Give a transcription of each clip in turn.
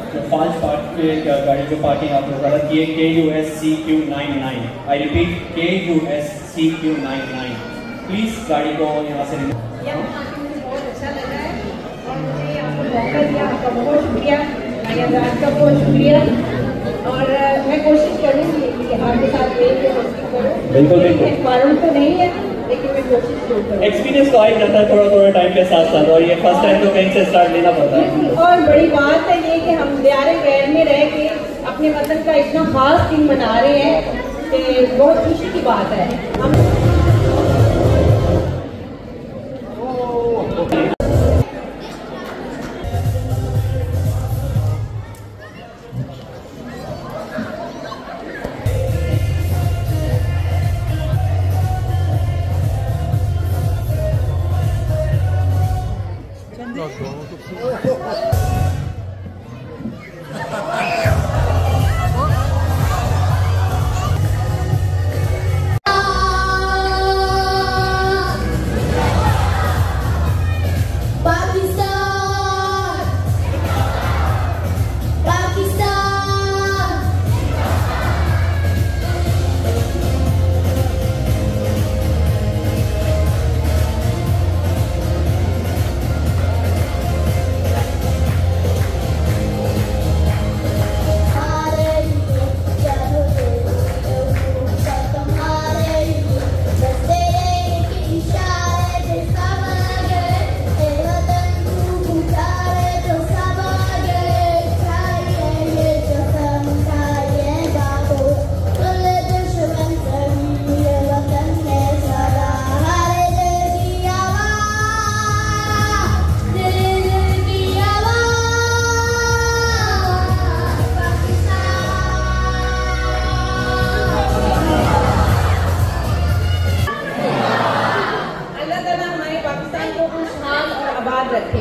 5 part के गाड़ी जो पार्किंग आपने गलत की है, KUSCQ99। I repeat, KUSCQ99। Please गाड़ी को यहाँ से बहुत अच्छा लगा है और मुझे आपको मौका दिया, आपका बहुत शुक्रिया, आपका बहुत शुक्रिया। और मैं कोशिश करूँगी कि आपके साथ बिल्कुल कारण तो नहीं है, लेकिन मैं कोशिश जरूर करूँगी। एक्सपीरियंस तो आ ही जाता है थोड़ा टाइम के साथ साथ, और ये फर्स्ट टाइम तो कहीं से स्टार्ट लेना पड़ता है। और बड़ी बात है ये कि हम दियारे गैर में रह के अपने वतन का इतना खास दिन मना रहे हैं कि बहुत खुशी की बात है। हम रखे।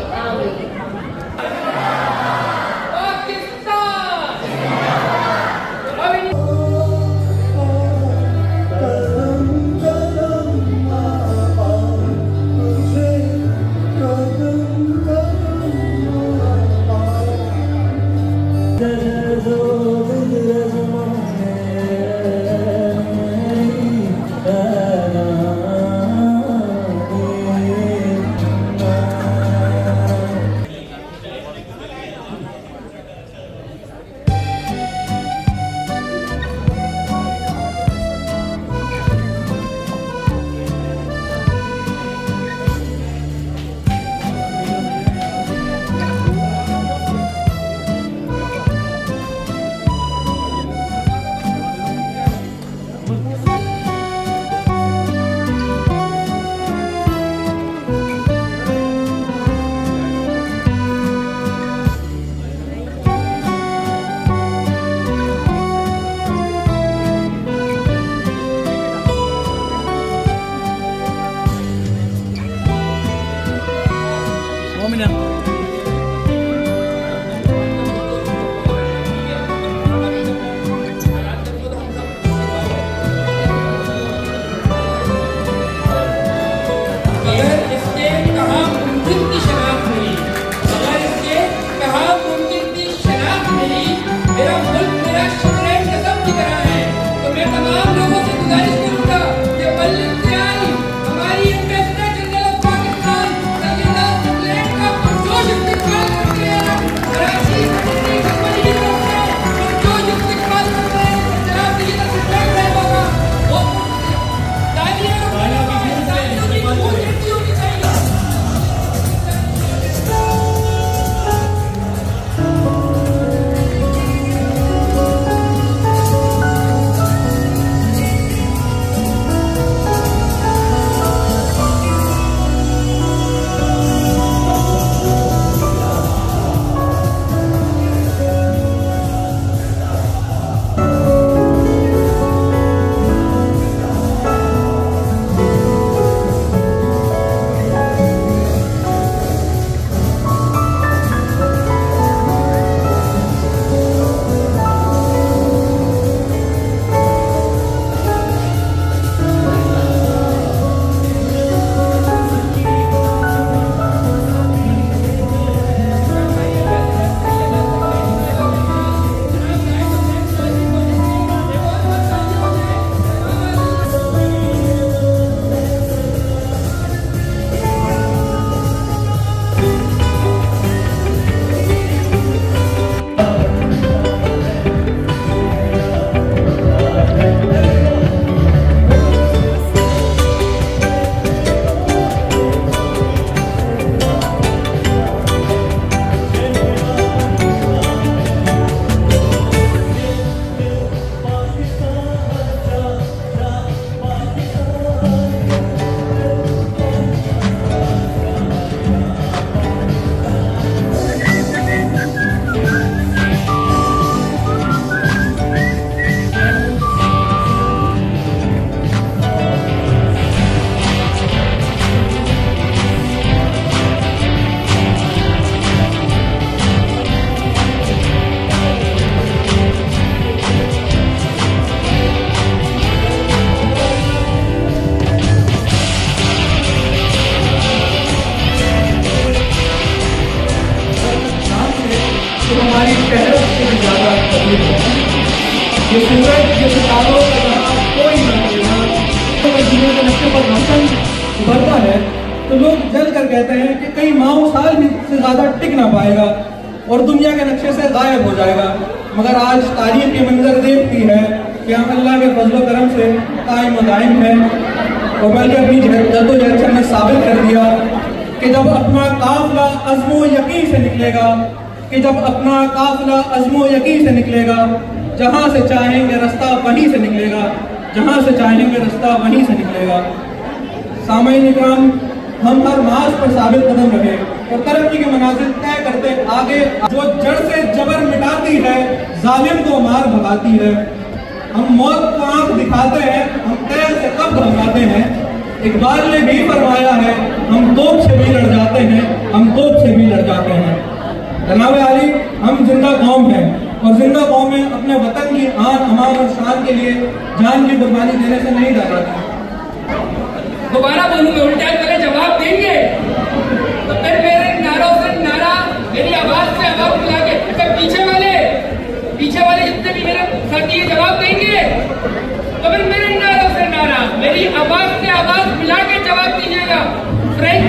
ये सूरज, ये सितारों का जहाँ कोई न मिलेगा। तो अगर दुनिया के नक्शे पर रोशन उभरता है तो लोग जल कर कहते हैं कि कई माह साल भी से ज़्यादा टिक ना पाएगा और दुनिया के नक्शे से गायब हो जाएगा। मगर आज तारीख की मंजर देखती है कि हम अल्लाह के फजल करम से कायम व दायम है। और बल्कि अपनी जद्दोजहद ने साबित कर दिया कि जब अपना काफिला अज़्म व यकीन से निकलेगा, कि जब अपना काफिला अज़्म व यकीन से निकलेगा, जहाँ से चाहेंगे रास्ता वहीं से निकलेगा, जहाँ से चाहेंगे रास्ता वहीं से निकलेगा। सामईन इकराम, हम हर मार्ग पर साबित कदम रहे और तरक्की के मनाजिल तय करते आगे। जो जड़ से जबर मिटाती है, जालिम को मार भगाती है। हम मौत को आंख दिखाते हैं, हम तैर से कब घबराते हैं। इकबाल ने भी फरमाया है, हम तोप से भी लड़ जाते हैं, हम तोप से भी लड़ जाते हैं। जनाब आली, हम जिंदा कौम हैं और जिंदा कौम में अपने वतन की आन, अमान और शान के लिए जान की कुर्बानी देने से नहीं डरती। दोबारा बोलूंगा, उल्टा पहले जवाब देंगे तो फिर मेरे नारों से नारा, मेरी आवाज से आवाज मिला के अगर पीछे वाले जितने भी मेरे साथी जवाब देंगे तो फिर मेरे नारों से नारा, मेरी आवाज से आवाज मिला के जवाब दीजिएगा। फ्रेंच